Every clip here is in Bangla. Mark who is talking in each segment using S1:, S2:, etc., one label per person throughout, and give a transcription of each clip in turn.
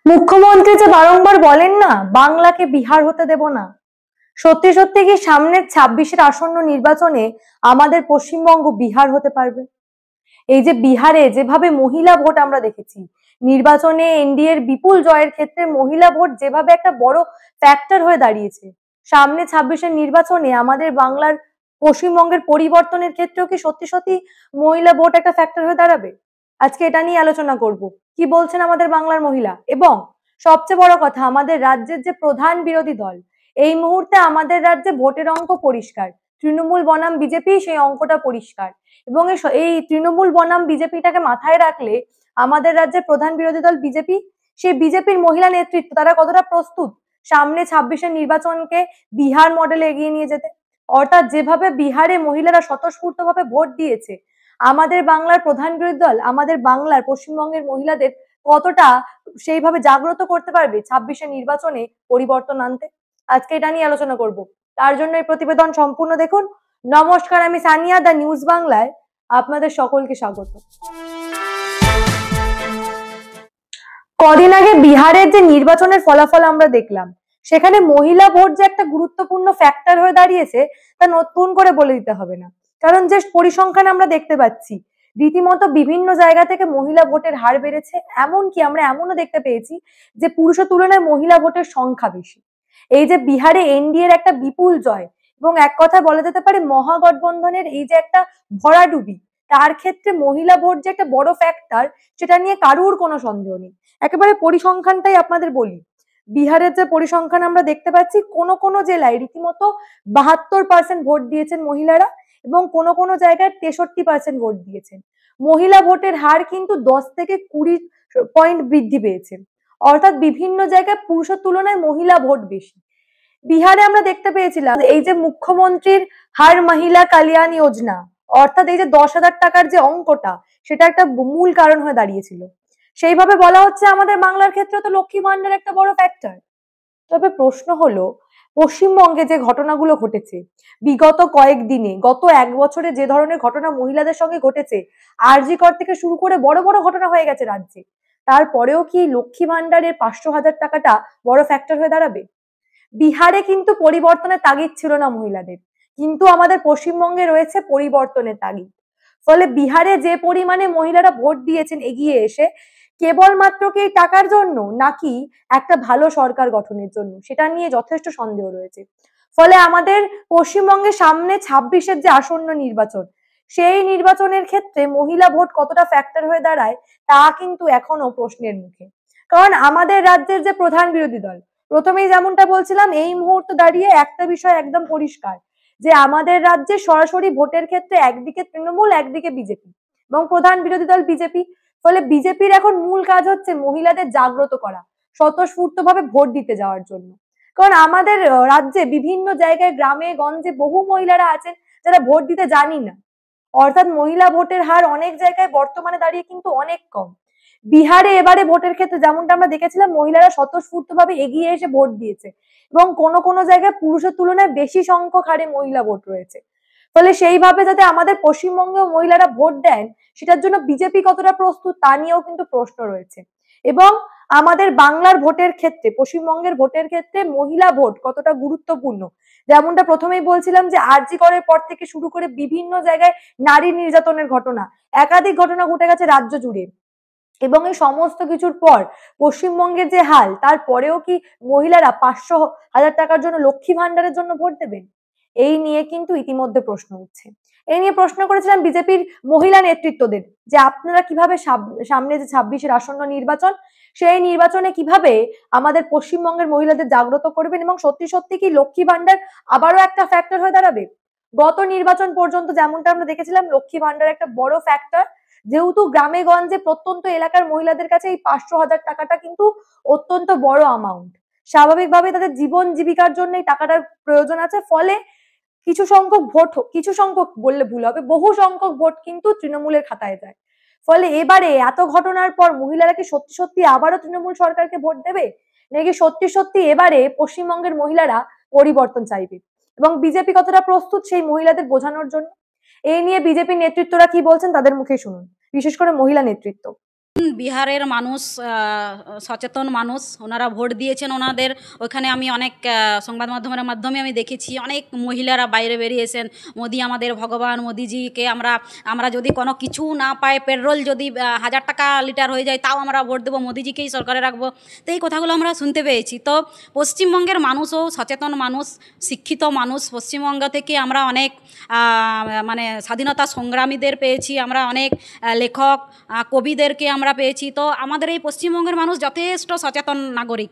S1: মুখ্যমন্ত্রী যে বারংবার বলেন না বাংলাকে বিহার হতে দেব না, সত্যি সত্যি কি সামনের 26-এর আসন্ন নির্বাচনে আমাদের পশ্চিমবঙ্গ বিহার হতে পারবে? এই যে বিহারে যেভাবে মহিলা ভোট আমরা দেখেছি, নির্বাচনে এনডিএর বিপুল জয়ের ক্ষেত্রে মহিলা ভোট যেভাবে একটা বড় ফ্যাক্টর হয়ে দাঁড়িয়েছে, সামনে 26-এর নির্বাচনে আমাদের বাংলার পশ্চিমবঙ্গের পরিবর্তনের ক্ষেত্রেও কি সত্যি সত্যি মহিলা ভোট একটা ফ্যাক্টর হয়ে দাঁড়াবে? আজকে এটা নিয়ে আলোচনা করব। কি বলছেন আমাদের বাংলার মহিলা, এবং সবচেয়ে বড় কথা, আমাদের রাজ্যের যে প্রধান বিরোধী দল, এই মুহূর্তে আমাদের রাজ্যে ভোটের অঙ্ক পরিষ্কার, তৃণমূল বনাম বিজেপি সেই অঙ্কটা পরিষ্কার। এবং এই তৃণমূল বনাম বিজেপিটাকে মাথায় রাখলে আমাদের রাজ্যের প্রধান বিরোধী দল বিজেপি, সেই বিজেপির মহিলা নেতৃত্ব তারা কতটা প্রস্তুত সামনে 26-এর নির্বাচনকে বিহার মডেলে এগিয়ে নিয়ে যেতে? অর্থাৎ যেভাবে বিহারে মহিলারা স্বতঃস্ফূর্তভাবে ভোট দিয়েছে, আমাদের বাংলার প্রধান বিরোধী দল আমাদের বাংলার পশ্চিমবঙ্গের মহিলাদের কতটা সেইভাবে জাগ্রত করতে পারবে 26-এর নির্বাচনে পরিবর্তন আনতে? আজকে এটা নিয়ে আলোচনা করব। তার জন্য এই প্রতিবেদন সম্পূর্ণ দেখুন। নমস্কার, আমি সানিয়া, দা নিউজ বাংলায় আপনাদের সকলকে স্বাগত। কদিন আগে বিহারের যে নির্বাচনের ফলাফল আমরা দেখলাম, সেখানে মহিলা ভোট যে একটা গুরুত্বপূর্ণ ফ্যাক্টর হয়ে দাঁড়িয়েছে তা নতুন করে বলে দিতে হবে না। কারণ যে পরিসংখ্যান আমরা দেখতে পাচ্ছি, রীতিমতো বিভিন্ন জায়গা থেকে মহিলা ভোটের হার বেড়েছে। এমনকি আমরা এমনও দেখতে পেয়েছি যে পুরুষের তুলনায় মহিলা ভোটের সংখ্যা বেশি। এই যে বিহারে এনডিএর একটা বিপুল জয়, এবং এক কথা বলা যেতে পারে মহাগঠবন্ধনের এই যে একটা ভরাডুবি, তার ক্ষেত্রে মহিলা ভোট যে একটা বড় ফ্যাক্টর, সেটা নিয়ে কারুর কোনো সন্দেহ নেই। একেবারে পরিসংখ্যানটাই আপনাদের বলি। বিহারের যে পরিসংখ্যান আমরা দেখতে পাচ্ছি, কোনো কোনো জেলায় রীতিমতো 72% ভোট দিয়েছেন মহিলারা, এবং কোনো কোনো জায়গায় 63% ভোট দিয়েছেন। মহিলা ভোটের হার কিন্তু 10 থেকে 20 পয়েন্ট বৃদ্ধি পেয়েছে। অর্থাৎ বিভিন্ন জায়গায় পুরুষের তুলনায় মহিলা ভোট বেশি। বিহারে আমরা দেখতে পেয়েছিলাম এই যে মুখ্যমন্ত্রীর হার মহিলা কল্যাণ যোজনা, অর্থাৎ এই যে 10,000 টাকার যে অঙ্কটা, সেটা একটা মূল কারণ হয়ে দাঁড়িয়েছিল। সেইভাবে বলা হচ্ছে আমাদের বাংলার ক্ষেত্রে তো লক্ষ্মী ভান্ডার একটা বড় ফ্যাক্টর। তবে প্রশ্ন হলো, পশ্চিমবঙ্গে যে ঘটনাগুলো ঘটেছে বিগত কয়েকদিনে, গত 1 বছরে যে ধরনের ঘটনা মহিলাদের সঙ্গে ঘটেছে, আরজি কর থেকে শুরু করে বড় বড় ঘটনা হয়ে গেছে রাজ্যে, তারপরেও কি লক্ষ্মী ভান্ডারের 500,000 টাকাটা বড় ফ্যাক্টর হয়ে দাঁড়াবে? বিহারে কিন্তু পরিবর্তনের তাগিদ ছিল না মহিলাদের, কিন্তু আমাদের পশ্চিমবঙ্গে রয়েছে পরিবর্তনের তাগিদ। ফলে বিহারে যে পরিমাণে মহিলারা ভোট দিয়েছেন এগিয়ে এসে, কেবলমাত্র কি টাকার জন্য নাকি একটা ভালো সরকার গঠনের জন্য, সেটা নিয়ে যথেষ্ট সন্দেহ রয়েছে। ফলে আমাদের পশ্চিমবঙ্গের সামনে 26-এর যে আসন্ন নির্বাচন, সেই নির্বাচনের ক্ষেত্রে মহিলা ভোট কতটা ফ্যাক্টর হয়ে দাঁড়ায় তা কিন্তু এখনো প্রশ্নের মুখে। কারণ আমাদের রাজ্যের যে প্রধান বিরোধী দল, প্রথমেই যেমনটা বলছিলাম, এই মুহূর্তে দাঁড়িয়ে একটা বিষয় একদম পরিষ্কার, যে আমাদের রাজ্যে সরাসরি ভোটের ক্ষেত্রে একদিকে তৃণমূল, একদিকে বিজেপি, এবং প্রধান বিরোধী দল বিজেপি। ফলে বিজেপির এখন মূল কাজ হচ্ছে মহিলাদের জাগ্রত করা, স্বতঃস্ফূর্তভাবে ভোট দিতে যাওয়ার জন্য। কারণ আমাদের রাজ্যে বিভিন্ন জায়গায় গ্রামে গঞ্জে বহু মহিলারা আছেন যারা ভোট দিতে জানি না। অর্থাৎ মহিলা ভোটের হার অনেক জায়গায় বর্তমানে দাঁড়িয়ে কিন্তু অনেক কম। বিহারে এবারে ভোটের ক্ষেত্রে যেমনটা আমরা দেখেছিলাম, মহিলারা স্বতঃস্ফূর্তভাবে এগিয়ে এসে ভোট দিয়েছে, এবং কোনো কোনো জায়গায় পুরুষের তুলনায় বেশি সংখ্যক হারে মহিলা ভোট রয়েছে। ফলে সেইভাবে যাতে আমাদের পশ্চিমবঙ্গেও মহিলারা ভোট দেন, সেটার জন্য বিজেপি কতটা প্রস্তুত তা নিয়েও কিন্তু প্রশ্ন রয়েছে। এবং আমাদের বাংলার ভোটের ক্ষেত্রে, পশ্চিমবঙ্গের ভোটের ক্ষেত্রে মহিলা ভোট কতটা গুরুত্বপূর্ণ, যেমনটা প্রথমেই বলছিলাম যে আরজি করের পর থেকে শুরু করে বিভিন্ন জায়গায় নারী নির্যাতনের ঘটনা, একাধিক ঘটনা ঘটে গেছে রাজ্য জুড়ে। এবং এই সমস্ত কিছুর পর পশ্চিমবঙ্গের যে হাল, তারপরেও কি মহিলারা 500,000 টাকার জন্য লক্ষ্মী ভান্ডারের জন্য ভোট দেবেন? এই নিয়ে কিন্তু ইতিমধ্যে প্রশ্ন উঠছে। এই নিয়ে প্রশ্ন করেছিলাম বিজেপির মহিলা নেতৃত্বদের, যে আপনারা কিভাবে সামনে যে 26-এর আসন্ন নির্বাচন, সেই নির্বাচনে কিভাবে আমাদের পশ্চিমবঙ্গের মহিলাদের জাগ্রত করবেন, এবং সত্যি সত্যি কি লক্ষ্মী ভান্ডার আবারও একটা ফ্যাক্টর হয়ে দাঁড়াবে? গত নির্বাচন পর্যন্ত যেমনটা আমরা দেখেছিলাম, লক্ষ্মী ভান্ডার একটা বড় ফ্যাক্টর, যেহেতু গ্রামে গঞ্জে প্রত্যন্ত এলাকার মহিলাদের কাছে এই 500,000 টাকাটা কিন্তু অত্যন্ত বড় অ্যামাউন্ট। স্বাভাবিকভাবে তাদের জীবন জীবিকার জন্য এই টাকাটার প্রয়োজন আছে। ফলে কিছু সংখ্যক বললে ভুল হবে, বহু সংখ্যক ভোট কিন্তু তৃণমূলের খাতায় যায়। ফলে এবারে এত ঘটনার পর মহিলারা কি সত্যি সত্যি আবারও তৃণমূল সরকারকে ভোট দেবে, নাকি সত্যি সত্যি এবারে পশ্চিমবঙ্গের মহিলারা পরিবর্তন চাইবে, এবং বিজেপি কতটা প্রস্তুত সেই মহিলাদের বোঝানোর জন্য? এই নিয়ে বিজেপি নেতৃত্বরা কি বলছেন তাদের মুখে শুনুন, বিশেষ করে মহিলা নেতৃত্ব।
S2: বিহারের মানুষ সচেতন মানুষ, ওনারা ভোট দিয়েছেন। ওনাদের ওইখানে আমি অনেক সংবাদ মাধ্যমের মাধ্যমে আমি দেখেছি অনেক মহিলারা বাইরে বেরিয়েছেন, মোদি আমাদের ভগবান, মোদিজিকে আমরা যদি কোনো কিছু না পাই, পেট্রোল যদি 1000 টাকা লিটার হয়ে যায় তাও আমরা ভোট দেবো, মোদিজিকেই সরকারে রাখবো। তো এই কথাগুলো আমরা শুনতে পেয়েছি। তো পশ্চিমবঙ্গের মানুষও সচেতন মানুষ, শিক্ষিত মানুষ। পশ্চিমবঙ্গ থেকে আমরা অনেক মানে স্বাধীনতা সংগ্রামীদের পেয়েছি, আমরা অনেক লেখক কবিদেরকে আমরা পেয়েছি। তো আমাদের এই পশ্চিমবঙ্গের মানুষ যথেষ্ট সচেতন নাগরিক।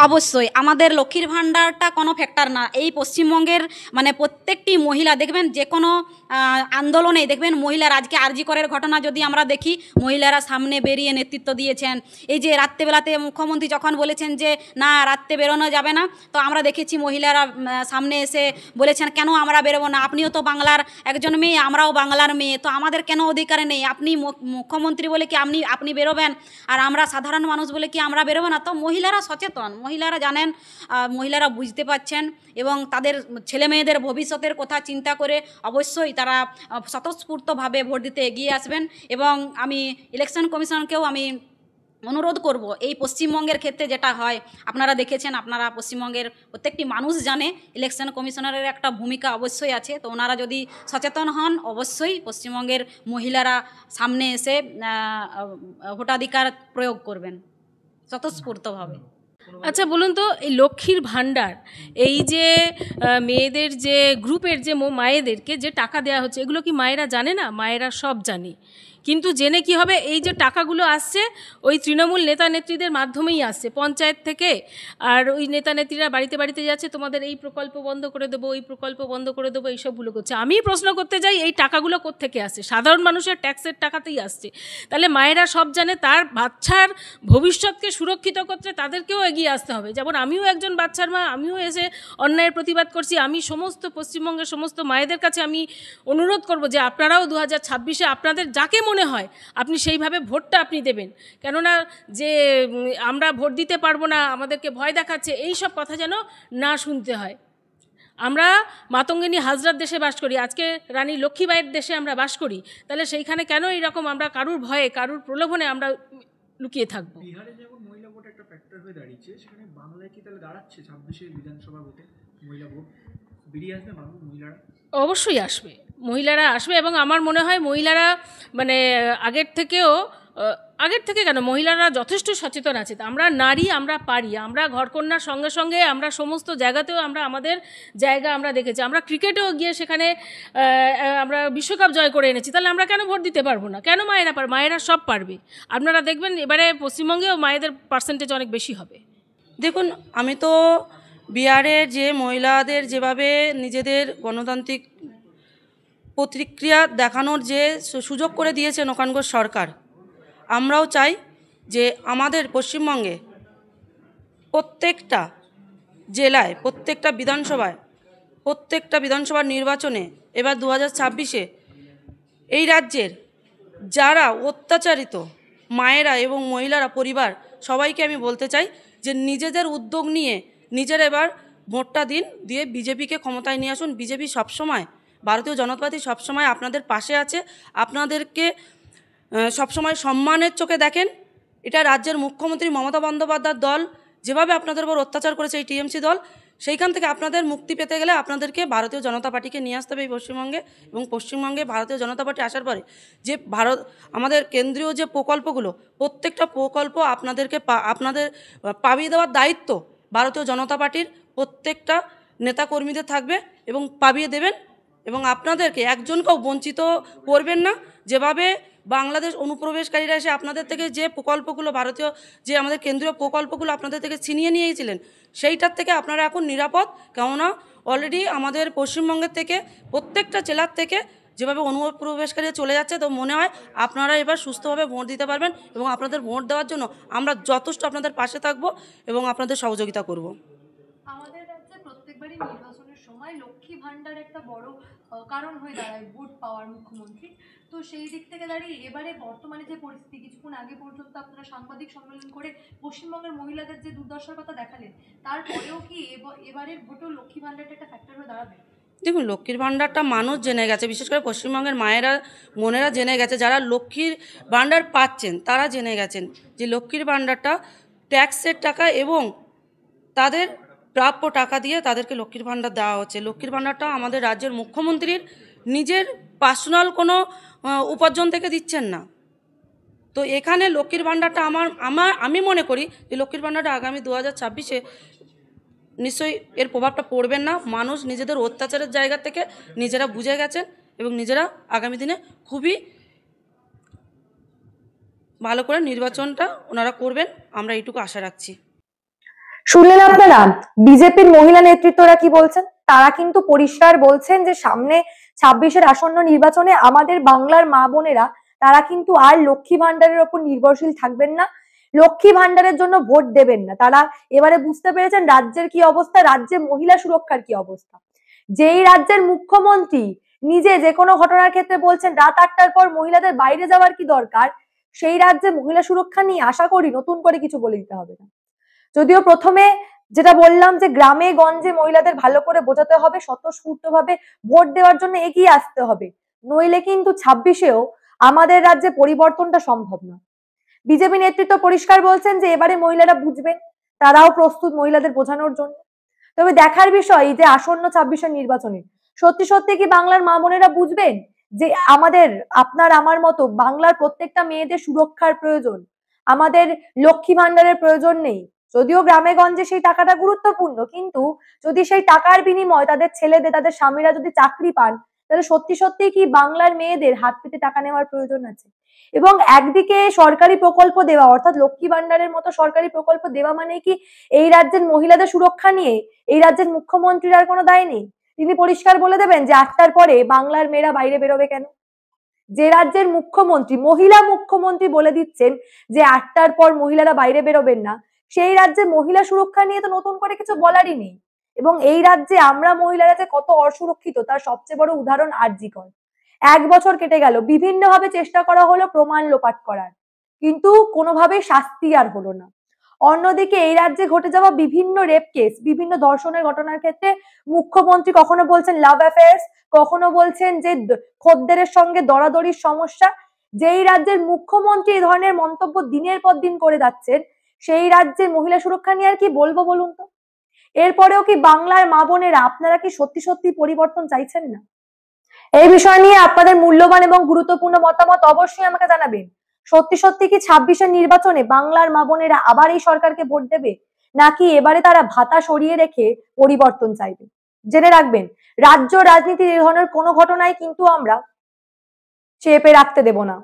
S2: অবশ্যই আমাদের লক্ষ্মীর ভাণ্ডারটা কোনো ফ্যাক্টর না। এই পশ্চিমবঙ্গের মানে প্রত্যেকটি মহিলা দেখবেন, যে কোনো আন্দোলনে দেখবেন মহিলারা, আজকে আরজি করের ঘটনা যদি আমরা দেখি, মহিলারা সামনে বেরিয়ে নেতৃত্ব দিয়েছেন। এই যে রাত্রেবেলাতে মুখ্যমন্ত্রী যখন বলেছেন যে না রাত্রে বেরোনো যাবে না, তো আমরা দেখেছি মহিলারা সামনে এসে বলেছেন কেন আমরা বেরোবো না, আপনিও তো বাংলার একজন মেয়ে, আমরাও বাংলার মেয়ে, তো আমাদের কেন অধিকার নেই? আপনি মুখ্যমন্ত্রী বলে কি আপনি বেরোবেন, আর আমরা সাধারণ মানুষ বলে কি আমরা বেরোবো না? তো মহিলারা সচেতন, মহিলারা জানেন, মহিলারা বুঝতে পারছেন, এবং তাদের ছেলে মেয়েদের ভবিষ্যতের কথা চিন্তা করে অবশ্যই তারা স্বতঃস্ফূর্তভাবে ভোট দিতে এগিয়ে আসবেন। এবং আমি ইলেকশন কমিশনকেও আমি অনুরোধ করব, এই পশ্চিমবঙ্গের ক্ষেত্রে যেটা হয় আপনারা দেখেছেন, আপনারা পশ্চিমবঙ্গের প্রত্যেকটি মানুষ জানে ইলেকশন কমিশনারের একটা ভূমিকা অবশ্যই আছে। তো ওনারা যদি সচেতন হন, অবশ্যই পশ্চিমবঙ্গের মহিলারা সামনে এসে ভোটাধিকার প্রয়োগ করবেন স্বতঃস্ফূর্তভাবে।
S3: আচ্ছা বলুন তো, এই লক্ষ্মীর ভাণ্ডার, এই যে মেয়েদের যে গ্রুপের যে মায়েদেরকে যে টাকা দেওয়া হচ্ছে, এগুলো কি মায়েরা জানে না? মায়েরা সব জানে, কিন্তু জেনে কি হবে? এই যে টাকাগুলো আসছে ওই তৃণমূল নেতা নেত্রীদের মাধ্যমেই আসছে, পঞ্চায়েত থেকে। আর ওই নেতা নেত্রীরা বাড়িতে বাড়িতে যাচ্ছে, তোমাদের এই প্রকল্প বন্ধ করে দেবো, ওই প্রকল্প বন্ধ করে দেবো, এইসবগুলো করছে। আমি প্রশ্ন করতে যাই, এই টাকাগুলো কোত্থেকে আসছে? সাধারণ মানুষের ট্যাক্সের টাকাতেই আসছে। তাহলে মায়েরা সব জানে, তার বাচ্চার ভবিষ্যৎকে সুরক্ষিত করতে তাদেরকেও এগিয়ে আসতে হবে। যেমন আমিও একজন বাচ্চার মা, আমিও এসে অন্যায়ের প্রতিবাদ করছি। আমি সমস্ত পশ্চিমবঙ্গের সমস্ত মায়েদের কাছে আমি অনুরোধ করব যে আপনারাও 2026-এ আপনাদের যাকে মনে হয় আপনি সেইভাবে ভোটটা আপনি দেবেন। কেননা যে আমরা ভোট দিতে পারবো না, আমাদেরকে ভয় দেখাচ্ছে, এই সব কথা যেন না শুনতে হয়। আমরা মাতঙ্গিনী হাজরার দেশে বাস করি, আজকে রানী লক্ষ্মীবাইয়ের দেশে আমরা বাস করি। তাহলে সেইখানে কেন এইরকম আমরা কারুর ভয়ে, কারুর প্রলোভনে আমরা লুকিয়ে থাকবো?
S4: বিহারে যেমন মহিলা ভোট একটা ফ্যাক্টর হয়ে দাঁড়িয়েছে, সেখানে বাংলায় কি তাহলে দাঁড়াচ্ছে 26-এর বিধানসভা ভোটে মহিলা ভোট বেরিয়ে আসবে মহিলারা?
S3: অবশ্যই আসবে, মহিলারা আসবে। এবং আমার মনে হয় মহিলারা মানে আগের থেকে কেন, মহিলারা যথেষ্ট সচেতন আছে। আমরা নারী, আমরা পারি, আমরা ঘরকন্যার সঙ্গে সঙ্গে আমরা সমস্ত জায়গাতেও আমরা আমাদের জায়গা আমরা দেখেছি। আমরা ক্রিকেটেও গিয়ে সেখানে আমরা বিশ্বকাপ জয় করে এনেছি। তাহলে আমরা কেন ভোট দিতে পারবো না? কেন মায়েরা পারবে? মায়েরা সব পারবে। আপনারা দেখবেন এবারে পশ্চিমবঙ্গেও মায়েদের পার্সেন্টেজ অনেক বেশি হবে।
S5: দেখুন, আমি তো বিহারের যে মহিলাদের যেভাবে নিজেদের গণতান্ত্রিক প্রতিক্রিয়া দেখানোর যে সুযোগ করে দিয়েছেন ওখানকার সরকার, আমরাও চাই যে আমাদের পশ্চিমবঙ্গে প্রত্যেকটা জেলায়, প্রত্যেকটা বিধানসভার নির্বাচনে এবার 2026-এ এই রাজ্যের যারা অত্যাচারিত মায়েরা এবং মহিলারা, পরিবার, সবাইকে আমি বলতে চাই যে নিজেদের উদ্যোগ নিয়ে নিজেরা এবার ভোটটা দিয়ে বিজেপিকে ক্ষমতায় নিয়ে আসুন। বিজেপি সবসময়, ভারতীয় জনতা পার্টি সবসময় আপনাদের পাশে আছে, আপনাদেরকে সবসময় সম্মানের চোখে দেখেন। এটা রাজ্যের মুখ্যমন্ত্রী মমতা বন্দ্যোপাধ্যায়ের দল যেভাবে আপনাদের উপর অত্যাচার করেছে, এই টিএমসি দল, সেইখান থেকে আপনাদের মুক্তি পেতে গেলে আপনাদেরকে ভারতীয় জনতা পার্টিকে নিয়ে আসতে হবে এই পশ্চিমবঙ্গে। এবং পশ্চিমবঙ্গে ভারতীয় জনতা পার্টি আসার পরে যে আমাদের কেন্দ্রীয় যে প্রকল্পগুলো, প্রত্যেকটা প্রকল্প আপনাদের পাবিয়ে দেওয়ার দায়িত্ব ভারতীয় জনতা পার্টির প্রত্যেকটা নেতাকর্মীদের থাকবে এবং পাবিয়ে দেবেন। এবং আপনাদেরকে একজনকেও বঞ্চিত করবেন না। যেভাবে বাংলাদেশ অনুপ্রবেশকারীরা এসে আপনাদের থেকে যে প্রকল্পগুলো, ভারতীয় যে আমাদের কেন্দ্রীয় প্রকল্পগুলো আপনাদের থেকে ছিনিয়ে নিয়েছিলেন, সেইটার থেকে আপনারা এখন নিরাপদ। কেননা অলরেডি আমাদের পশ্চিমবঙ্গের থেকে প্রত্যেকটা জেলার থেকে যেভাবে অনুপ্রবেশকারীরা চলে যাচ্ছে, তো মনে হয় আপনারা এবার সুস্থভাবে ভোট দিতে পারবেন। এবং আপনাদের ভোট দেওয়ার জন্য আমরা যথেষ্ট আপনাদের পাশে থাকব এবং আপনাদের সহযোগিতা করব।
S1: আমাদের রাজ্যে প্রত্যেকবারই নির্বাচনের সময় লক্ষ্মী ভাণ্ডার একটা বড় কারণ হয়ে দাঁড়ায় ভোট পাওয়ার মুখ্যমন্ত্রী। তো সেই দিক থেকে দাঁড়িয়ে এবারে বর্তমানে যে পরিস্থিতি, কিছুক্ষণ আগে পর্যন্ত আপনারা সাংবাদিক সম্মেলন করে পশ্চিমবঙ্গের মহিলাদের যে দুর্দশার কথা দেখালেন, তারপরেও কি এবারের ভোটেও লক্ষ্মী ভাণ্ডারটা একটা ফ্যাক্টর হয়ে দাঁড়াবে?
S5: দেখুন, লক্ষ্মীর ভাণ্ডারটা মানুষ জেনে গেছে, বিশেষ করে পশ্চিমবঙ্গের মায়েরা বোনেরা জেনে গেছে, যারা লক্ষ্মীর ভাণ্ডার পাচ্ছেন তারা জেনে গেছেন যে লক্ষ্মীর ভাণ্ডারটা ট্যাক্সের টাকা এবং তাদের প্রাপ্য টাকা দিয়ে তাদেরকে লক্ষ্মীর ভাণ্ডার দেওয়া হচ্ছে। লক্ষ্মীর ভাণ্ডারটা আমাদের রাজ্যের মুখ্যমন্ত্রীর নিজের পার্সোনাল কোনো উপার্জন থেকে দিচ্ছেন না। তো এখানে লক্ষ্মীর ভাণ্ডারটা আমি মনে করি যে লক্ষ্মীর ভাণ্ডারটা আগামী 2026-এ নিশ্চয়ই এর প্রভাবটা পড়বেন না। মানুষ নিজেদের অত্যাচারের জায়গা থেকে নিজেরা বুঝে গেছেন এবং নিজেরা আগামী দিনে খুবই ভালো করে নির্বাচনটা ওনারা করবেন, আমরা এইটুকু আশা রাখছি।
S1: শুনলেন আপনারা বিজেপির মহিলা নেতৃত্বরা কি বলছেন। তারা কিন্তু পরিষ্কার বলছেন যে সামনে 26-এর আসন্ন নির্বাচনে আমাদের বাংলার মা বোনেরা তারা কিন্তু আর লক্ষ্মী ভাণ্ডারের ওপর নির্ভরশীল থাকবেন না, লক্ষ্মী ভাণ্ডারের জন্য ভোট দেবেন না। তারা এবারে বুঝতে পেরেছেন রাজ্যের কি অবস্থা, রাজ্যে মহিলা সুরক্ষার কি অবস্থা। যেই রাজ্যের মুখ্যমন্ত্রী নিজে যে কোনো ঘটনার ক্ষেত্রে বলছেন রাত 8টার পর মহিলাদের বাইরে যাওয়ার কি দরকার, সেই রাজ্যে মহিলা সুরক্ষা নিয়ে আশা করি নতুন করে কিছু বলে দিতে হবে না। যদিও প্রথমে যেটা বললাম যে গ্রামে গঞ্জে মহিলাদের ভালো করে বোঝাতে হবে, স্বতঃস্ফূর্তভাবে ভোট দেওয়ার জন্য এগিয়ে আসতে হবে, নইলে কিন্তু 26-এও আমাদের রাজ্যে পরিবর্তনটা সম্ভব না। বিজেপি নেতৃত্ব পরিষ্কার বলছেন যে এবারে মহিলারা বুঝবেন, তারাও প্রস্তুত মহিলাদের বোঝানোর জন্য। তবে দেখার বিষয় যে আসন্ন 26-এর নির্বাচনে সত্যি সত্যি কি বাংলার মা বোনেরা বুঝবেন যে আমাদের আপনার আমার মতো বাংলার প্রত্যেকটা মেয়েদের সুরক্ষার প্রয়োজন, আমাদের লক্ষ্মী ভাণ্ডারের প্রয়োজন নেই। যদিও গ্রামে গঞ্জে সেই টাকাটা গুরুত্বপূর্ণ, কিন্তু যদি সেই টাকার বিনিময় তাদের ছেলেদের তাদের স্বামীরা যদি চাকরি পান, তাহলে সত্যি সত্যি কি বাংলার মেয়েদের হাত পেতে টাকা নেওয়ার প্রয়োজন আছে? এবং একদিকে সরকারি প্রকল্প দেওয়া অর্থাৎ লক্ষ্মী ভাণ্ডারের মতো সরকারি প্রকল্প দেওয়া মানে কি এই রাজ্যের মহিলাদের সুরক্ষা নিয়ে এই রাজ্যের মুখ্যমন্ত্রীর আর কোনো দায় নেই? তিনি পরিষ্কার বলে দেবেন যে 8টার পরে বাংলার মেয়েরা বাইরে বেরোবে কেন? যে রাজ্যের মুখ্যমন্ত্রী মহিলা মুখ্যমন্ত্রী বলে দিচ্ছেন যে 8টার পর মহিলারা বাইরে বেরোবেন না, সেই রাজ্যে মহিলা সুরক্ষা নিয়ে তো নতুন করে কিছু বলারই নেই। এবং এই রাজ্যে আমরা মহিলারা যে কত অসুরক্ষিত তার সবচেয়ে বড় উদাহরণ আর.জি. কর। 1 বছর কেটে গেল, বিভিন্নভাবে চেষ্টা করা হলো প্রমাণ লোপাট করার, কিন্তু কোনোভাবেই শাস্তি আর হলো না। অন্যদিকে এই রাজ্যে ঘটে যাওয়া বিভিন্ন রেপ কেস, বিভিন্ন ধর্ষণের ঘটনার ক্ষেত্রে মুখ্যমন্ত্রী কখনো বলছেন লাভ অ্যাফেয়ার্স, কখনো বলছেন যে খদ্দেরের সঙ্গে দরাদরির সমস্যা। যেই রাজ্যের মুখ্যমন্ত্রী এই ধরনের মন্তব্য দিনের পর দিন করে যাচ্ছেন, সেই রাজ্যের মহিলা সুরক্ষা নিয়ে আর কি বলবো বলুন তো? এরপরেও কি বাংলার মা বোনেরা আপনারা কি সত্যি সত্যি পরিবর্তন চাইছেন না? এই বিষয় নিয়ে আপনাদের মূল্যবান এবং গুরুত্বপূর্ণ মতামত অবশ্যই আমাকে জানাবেন। সত্যি সত্যি কি 26-এর নির্বাচনে বাংলার মা বোনেরা আবার এই সরকারকে ভোট দেবে, নাকি এবারে তারা ভাতা সরিয়ে রেখে পরিবর্তন চাইবে? জেনে রাখবেন, রাজ্য রাজনীতির এই ধরনের কোনো ঘটনায় কিন্তু আমরা চেপে রাখতে দেব না।